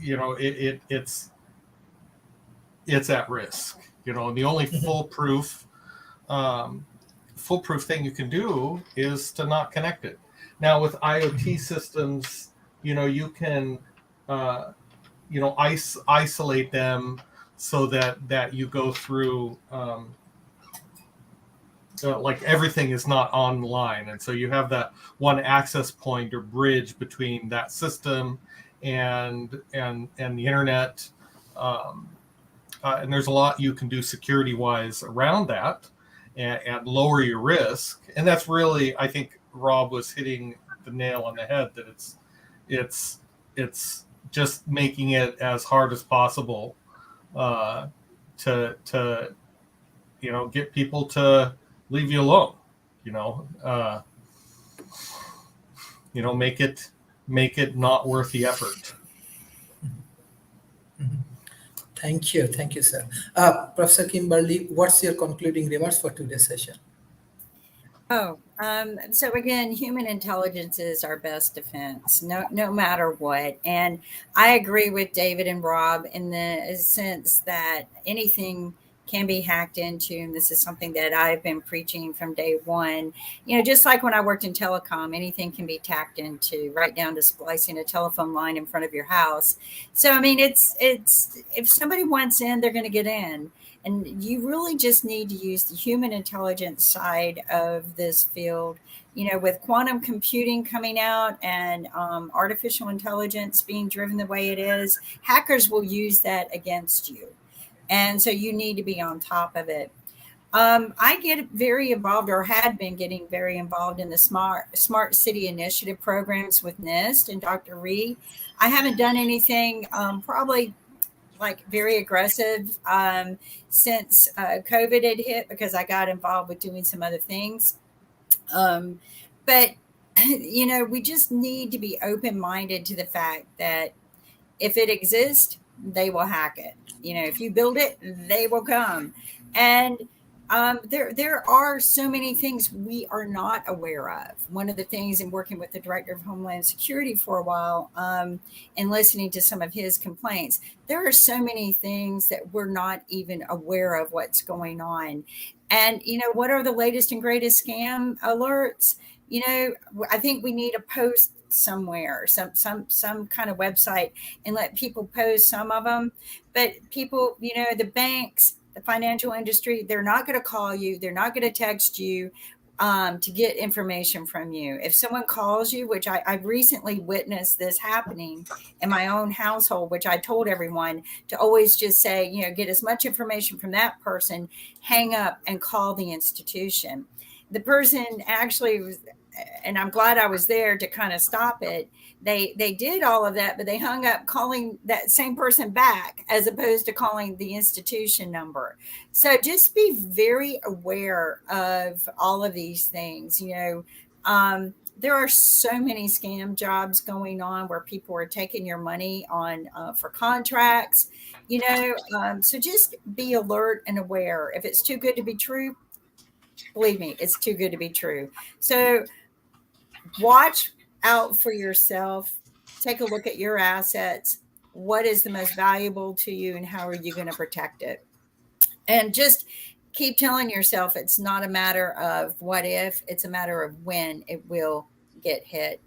it's at risk. The only foolproof thing you can do is to not connect it. Now with IoT systems, you can isolate them so that you go through like everything is not online, and so you have that one access point or bridge between that system and the internet, and there's a lot you can do security wise around that and lower your risk. And that's really, I think Rob was hitting the nail on the head, that it's just making it as hard as possible to get people to leave you alone. Make it not worth the effort. Thank you, sir. Professor Kimberly, what's your concluding remarks for today's session? So again, human intelligence is our best defense, no matter what. And I agree with David and Rob in the sense that anything can be hacked into. And this is something that I've been preaching from day one. Just like when I worked in telecom, anything can be tapped into, right down to splicing a telephone line in front of your house. So, I mean, it's if somebody wants in, they're going to get in. And you really just need to use the human intelligence side of this field. With quantum computing coming out and artificial intelligence being driven the way it is, hackers will use that against you. And so you need to be on top of it. I get very involved, or had been getting very involved in the Smart City Initiative programs with NIST and Dr. Ree. I haven't done anything probably like very aggressive since COVID had hit, because I got involved with doing some other things. But, we just need to be open-minded to the fact that if it exists, they will hack it. If you build it, they will come. And there are so many things we are not aware of. One of the things in working with the Director of Homeland Security for a while and listening to some of his complaints, there are so many things that we're not even aware of what's going on. And, what are the latest and greatest scam alerts? I think we need a post somewhere, some kind of website, and let people post some of them. But people, the banks, the financial industry, they're not going to call you. They're not going to text you to get information from you. If someone calls you, which I've recently witnessed this happening in my own household, which I told everyone to always just say, get as much information from that person, hang up and call the institution. The person actually was, and I'm glad I was there to kind of stop it. They did all of that, but they hung up calling that same person back as opposed to calling the institution number. So just be very aware of all of these things. There are so many scam jobs going on where people are taking your money on for contracts. So just be alert and aware. If it's too good to be true, believe me, it's too good to be true. So watch out for yourself. Take a look at your assets. What is the most valuable to you, and how are you going to protect it? And just keep telling yourself it's not a matter of what if, it's a matter of when it will get hit.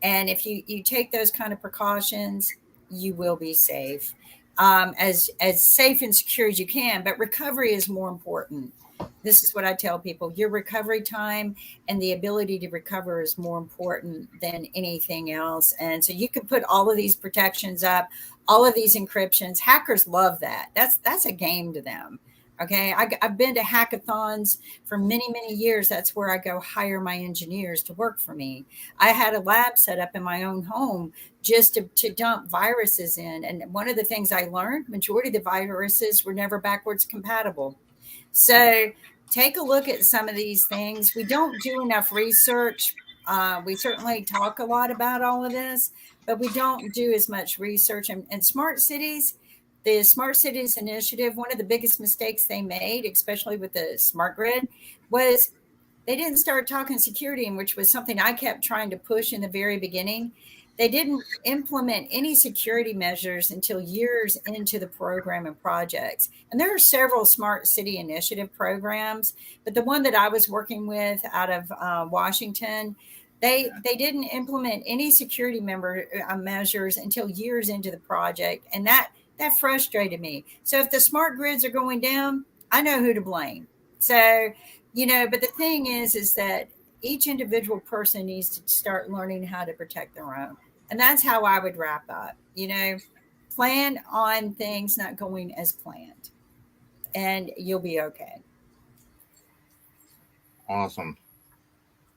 And if you take those kind of precautions, you will be safe, as safe and secure as you can. But recovery is more important. This is what I tell people. Your recovery time and the ability to recover is more important than anything else. And so you can put all of these protections up, all of these encryptions. Hackers love that. That's a game to them. Okay. I've been to hackathons for many, many years. That's where I go hire my engineers to work for me. I had a lab set up in my own home just to dump viruses in. And one of the things I learned, majority of the viruses were never backwards compatible. So take a look at some of these things. We don't do enough research. We certainly talk a lot about all of this, but we don't do as much research. And smart cities, the Smart Cities Initiative, one of the biggest mistakes they made, especially with the smart grid, was they didn't start talking security, which was something I kept trying to push in the very beginning. They didn't implement any security measures until years into the program and projects. And there are several Smart City Initiative programs, but the one that I was working with out of Washington, they didn't implement any security measures until years into the project, and that frustrated me. So if the smart grids are going down, I know who to blame. So, but the thing is that each individual person needs to start learning how to protect their own. And that's how I would wrap up. Plan on things not going as planned, and you'll be okay. Awesome.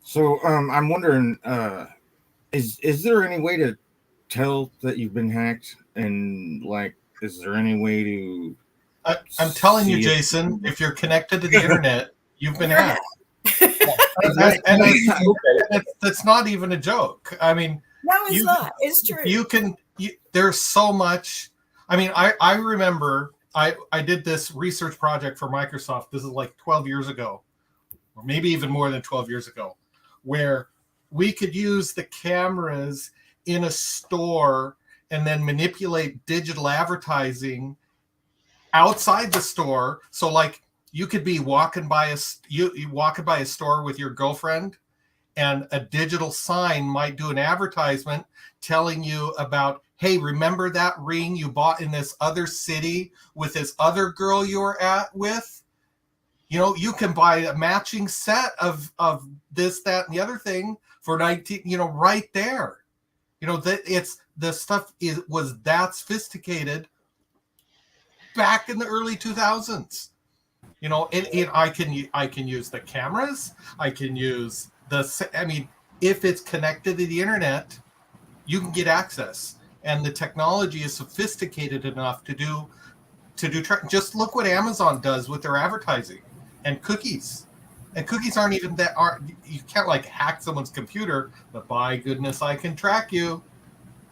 So I'm wondering, is there any way to tell that you've been hacked? And like, is there any way to? I'm telling you, see it? Jason, if you're connected to the internet, you've been hacked. That's not even a joke. I mean, No, it's not. It's true. There's so much. I mean, I remember I did this research project for Microsoft. This is like 12 years ago, or maybe even more than 12 years ago, where we could use the cameras in a store and then manipulate digital advertising outside the store. So like you could be walking by a store with your girlfriend, and a digital sign might do an advertisement telling you about, hey, remember that ring you bought in this other city with this other girl you were with? You can buy a matching set of this, that, and the other thing for 19, right there. That it's the stuff was that sophisticated back in the early 2000s. I can use the cameras. I can use if it's connected to the internet, you can get access, and the technology is sophisticated enough to do. Just look what Amazon does with their advertising and cookies. And cookies aren't even you can't like hack someone's computer, but by goodness, I can track you.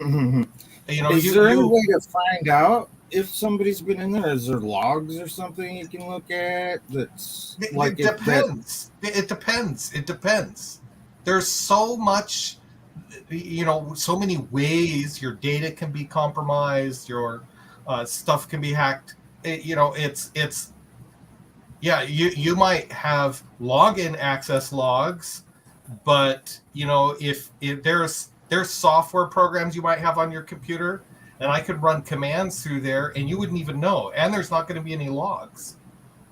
Mm-hmm. Is there any way to find out if somebody's been in there? Is there logs or something you can look at? It depends. It depends. There's so much, so many ways your data can be compromised, your stuff can be hacked. You might have login access logs, but if there's software programs you might have on your computer, and I could run commands through there and you wouldn't even know, and there's not going to be any logs,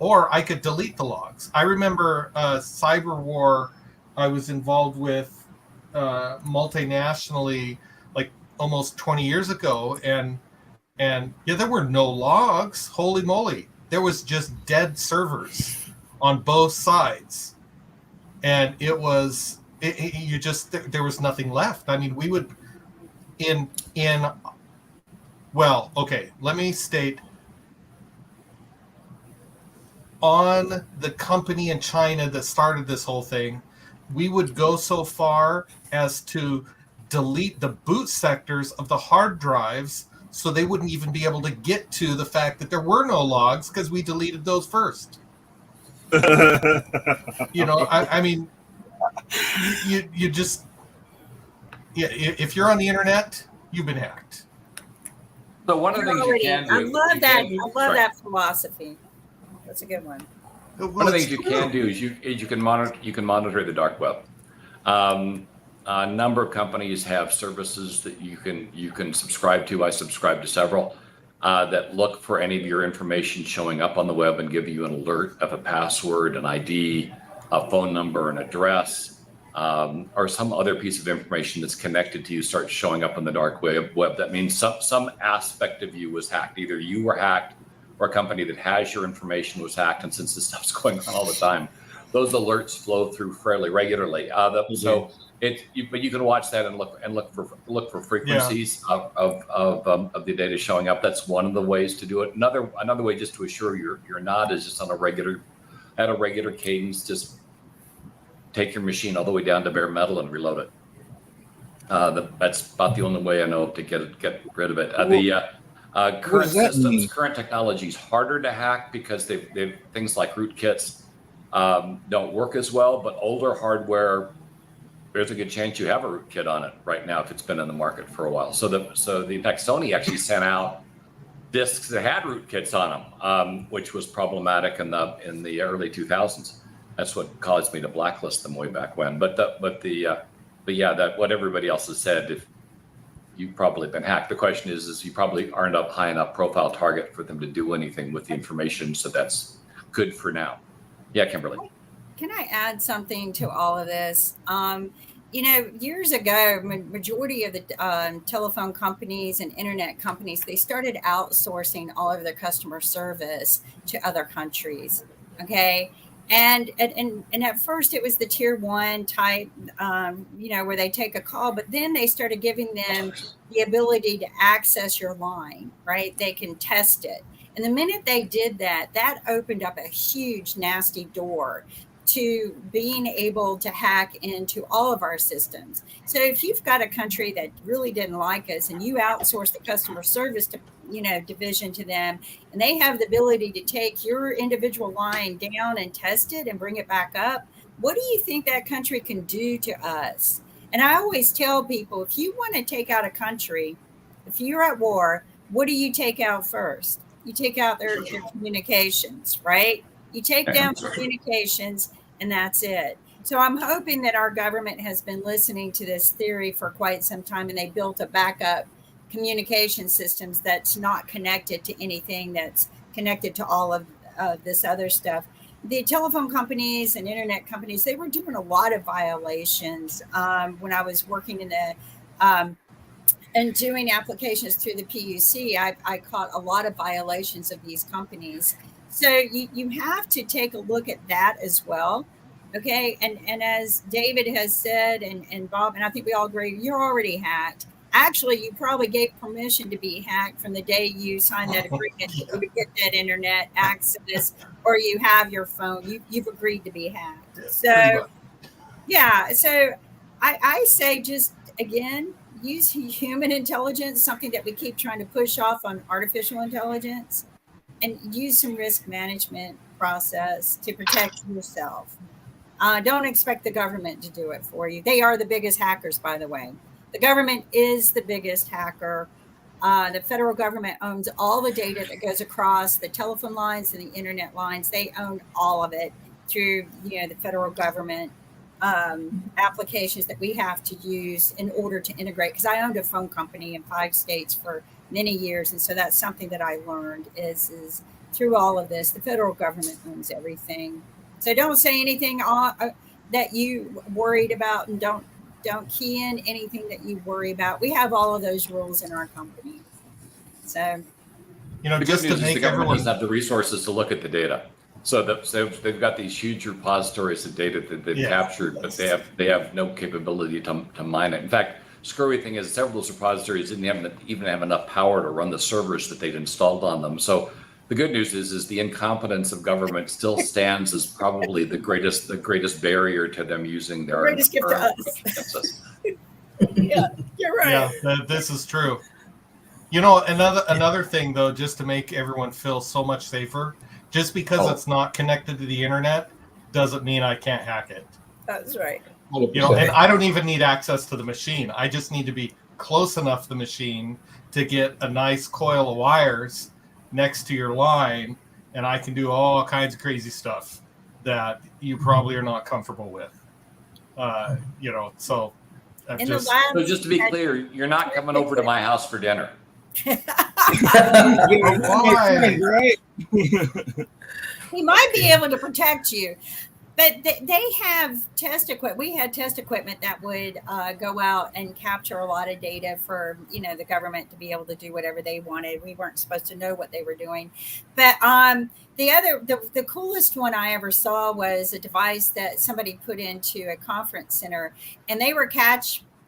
or I could delete the logs. I remember cyber war I was involved with multinationally like almost 20 years ago, and there were no logs. Holy moly. There was just dead servers on both sides, and there was nothing left. I mean, we would let me state, on the company in China that started this whole thing, we would go so far as to delete the boot sectors of the hard drives so they wouldn't even be able to get to the fact that there were no logs because we deleted those first. I mean, you just, if you're on the internet, you've been hacked. So one of the things you can do. I love that philosophy. That's a good one. One of the things you can do is you can monitor the dark web. A number of companies have services that you can subscribe to. I subscribe to several that look for any of your information showing up on the web and give you an alert of a password, an ID, a phone number, an address, or some other piece of information that's connected to you starts showing up on the dark web. That means some aspect of you was hacked. Either you were hacked or a company that has your information was hacked, and since this stuff's going on all the time, those alerts flow through fairly regularly. But you can watch that and look for frequencies of the data showing up. That's one of the ways to do it. Another way just to assure you're not is just at a regular cadence. Just take your machine all the way down to bare metal and reload it. That's about the only way I know to get rid of it. Current systems, current technology is harder to hack because they've things like rootkits don't work as well. But older hardware, there's a good chance you have a rootkit on it right now if it's been in the market for a while. So the Sony actually sent out disks that had rootkits on them, which was problematic in the early 2000s. That's what caused me to blacklist them way back when. But what everybody else has said, if you've probably been hacked. The question is you probably aren't a high enough profile target for them to do anything with the information. So that's good for now. Yeah, Kimberly. Can I add something to all of this? Years ago, majority of the telephone companies and internet companies, they started outsourcing all of their customer service to other countries. Okay. And at first it was the tier 1 type, where they take a call, but then they started giving them the ability to access your line, right? They can test it. And the minute they did that, that opened up a huge, nasty door to being able to hack into all of our systems. So if you've got a country that really didn't like us and you outsource the customer service to, division to them, and they have the ability to take your individual line down and test it and bring it back up, what do you think that country can do to us? And I always tell people, if you want to take out a country, if you're at war, what do you take out first? You take out their communications, right? You take down communications, and that's it. So I'm hoping that our government has been listening to this theory for quite some time, and they built a backup communication systems that's not connected to anything that's connected to all of this other stuff. The telephone companies and internet companies, they were doing a lot of violations when I was working in the and doing applications through the PUC. I caught a lot of violations of these companies. So you have to take a look at that as well. Okay. And as David has said, and Bob, and I think we all agree, you're already hacked. Actually, you probably gave permission to be hacked from the day you signed that agreement to get that internet access, or you have your phone. You've agreed to be hacked. So, yeah. So I say just, again, use human intelligence, something that we keep trying to push off on artificial intelligence, and use some risk management process to protect yourself. Don't expect the government to do it for you. They are the biggest hackers, by the way. The government is the biggest hacker. The federal government owns all the data that goes across the telephone lines and the internet lines. They own all of it through, the federal government applications that we have to use in order to integrate. Because I owned a phone company in 5 states for many years, and so that's something that I learned is through all of this, the federal government owns everything. So don't say anything that you worried about, and don't key in anything that you worry about. We have all of those rules in our company. So, just to make everyone doesn't have the resources to look at the data. So they've got these huge repositories of data that they've captured, but they have no capability to mine it. In fact, screwy thing is several of those repositories didn't even have enough power to run the servers that they'd installed on them. So the good news is the incompetence of government still stands as probably the greatest barrier to them using their greatest gift to us. Yeah, you're right. Yeah, this is true. Another thing though, just to make everyone feel so much safer, just because it's not connected to the internet doesn't mean I can't hack it. That's right. And I don't even need access to the machine. I just need to be close enough to the machine to get a nice coil of wires next to your line, and I can do all kinds of crazy stuff that you probably are not comfortable with. So just to be clear, you're not coming over to my house for dinner. Why? He might be able to protect you. But they have test equipment. We had test equipment that would go out and capture a lot of data for, the government to be able to do whatever they wanted. We weren't supposed to know what they were doing. But the coolest one I ever saw was a device that somebody put into a conference center, and they were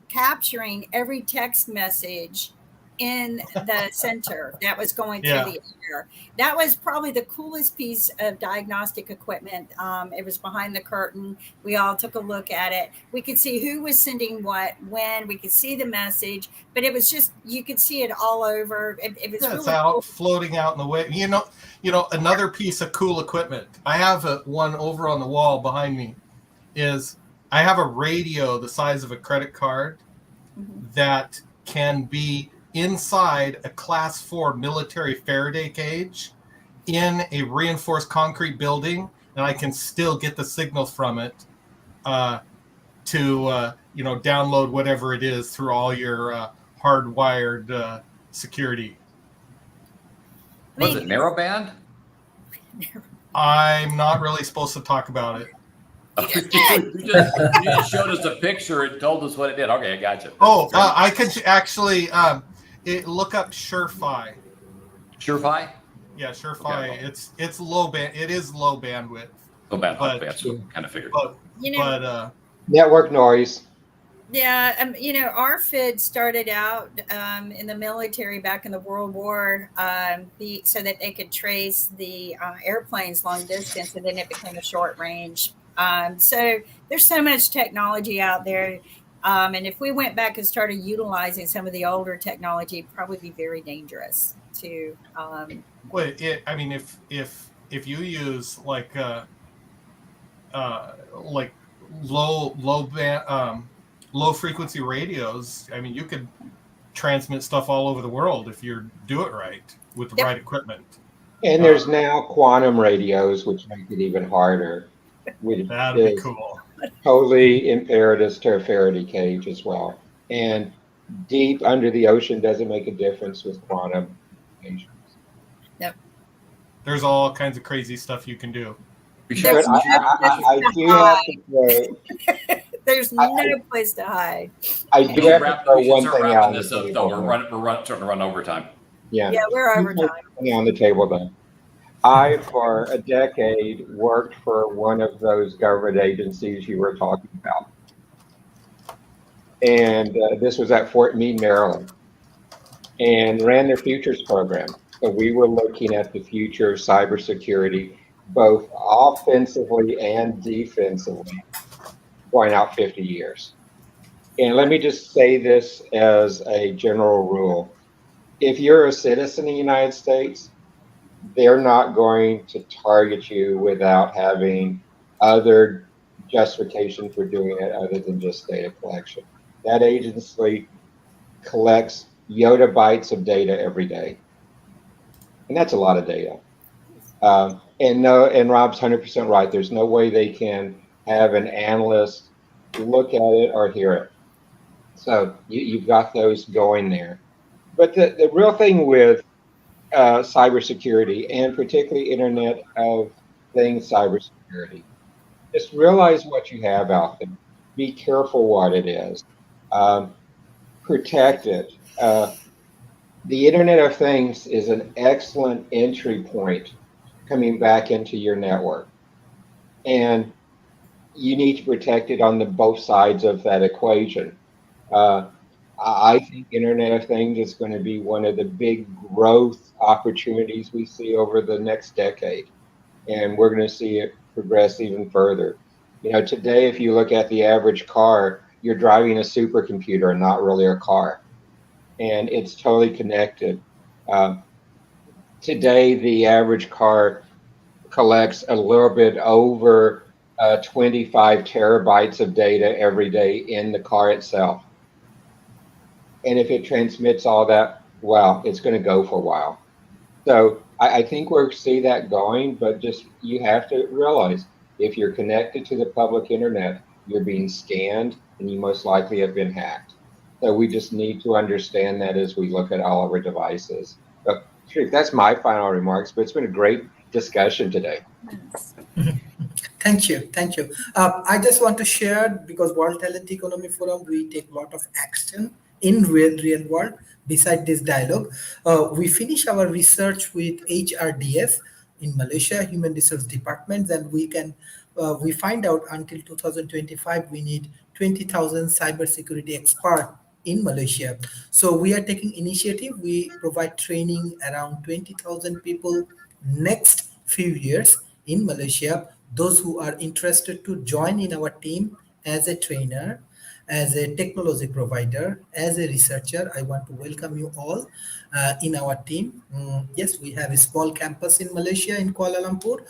capturing every text message in the center that was going through the air. That was probably the coolest piece of diagnostic equipment. It was behind the curtain. We all took a look at it. We could see who was sending what, when. We could see the message, but it was just, you could see it all over. It was really out cool. Floating out in the way. Another piece of cool equipment. I have one over on the wall behind me. I have a radio the size of a credit card that can be inside a class 4 military Faraday cage in a reinforced concrete building, and I can still get the signal from it to download whatever it is through all your hardwired security. Was it narrowband? I'm not really supposed to talk about it. You just showed us a picture and told us what it did. Okay, I got you. I could actually look up Surefire. Surefire? Yeah, Surefire. Okay. It's low band. It is low bandwidth. Low bandwidth. That's what I kind of figured. But network noise. Yeah, RFID started out in the military back in the World War, so that they could trace the airplanes long distance, and then it became a short range. So there's so much technology out there, and if we went back and started utilizing some of the older technology, it'd probably be very dangerous to. If you use like low frequency radios, you could transmit stuff all over the world if you do it right with the right equipment. And there's now quantum radios, which make it even harder. That'd be cool. Totally imperatives to a Faraday cage as well. And deep under the ocean doesn't make a difference with quantum communications. Yep. There's all kinds of crazy stuff you can do. But I do have to say, there's no place to hide. I do have to throw one thing out. This up, though. We're starting to run overtime. Yeah, we're overtime. On the table, though. I, for a decade, worked for one of those government agencies you were talking about. And this was at Fort Meade, Maryland, and ran their futures program. So we were looking at the future of cybersecurity, both offensively and defensively, going out 50 years. And let me just say this as a general rule. If you're a citizen of the United States, they're not going to target you without having other justification for doing it other than just data collection. That agency collects yottabytes of data every day. And that's a lot of data. And Rob's 100% right. There's no way they can have an analyst look at it or hear it. So you've got those going there. But the real thing with cybersecurity, and particularly Internet of Things cybersecurity, just realize what you have out there. Be careful what it is. Protect it. The Internet of Things is an excellent entry point coming back into your network. And you need to protect it on both sides of that equation. I think Internet of Things is going to be one of the big growth opportunities we see over the next decade. And we're going to see it progress even further. Today, if you look at the average car, you're driving a supercomputer and not really a car. And it's totally connected. Today, the average car collects a little bit over 25 terabytes of data every day in the car itself. And if it transmits all that, well, it's going to go for a while. So I think we'll see that going, but just you have to realize if you're connected to the public internet, you're being scanned and you most likely have been hacked. So we just need to understand that as we look at all of our devices. So, Sharif, that's my final remarks, but it's been a great discussion today. Thank you. Thank you. I just want to share, because World Talent Economy Forum, we take a lot of action in real world. Beside this dialogue, we finish our research with HRDF in Malaysia, Human Resource Department, and we find out until 2025 we need 20,000 cybersecurity experts in Malaysia. So we are taking initiative. We provide training around 20,000 people next few years in Malaysia. Those who are interested to join in our team as a trainer, as a technology provider, as a researcher, I want to welcome you all in our team. Yes, we have a small campus in Malaysia, in Kuala Lumpur.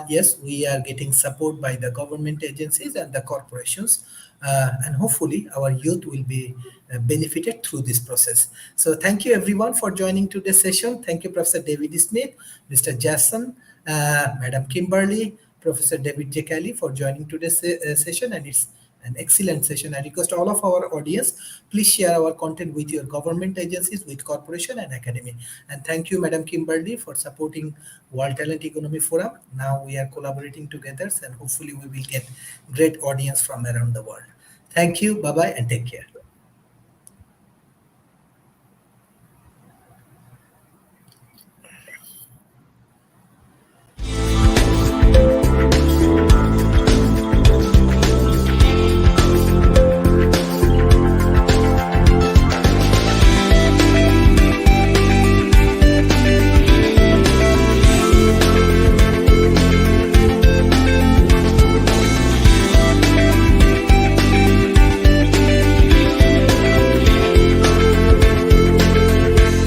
Yes, we are getting support by the government agencies and the corporations. And hopefully our youth will be benefited through this process. So thank you everyone for joining today's session. Thank you, Professor David Smith, Mr. Jason, Madam Kimberly, Professor David J. Kelly for joining today's session, and it's an excellent session. I request all of our audience, please share our content with your government agencies, with corporation and academy. And thank you, Madam Kimberly, for supporting World Talent Economy Forum. Now we are collaborating together, and hopefully we will get great audience from around the world. Thank you, bye-bye, and take care.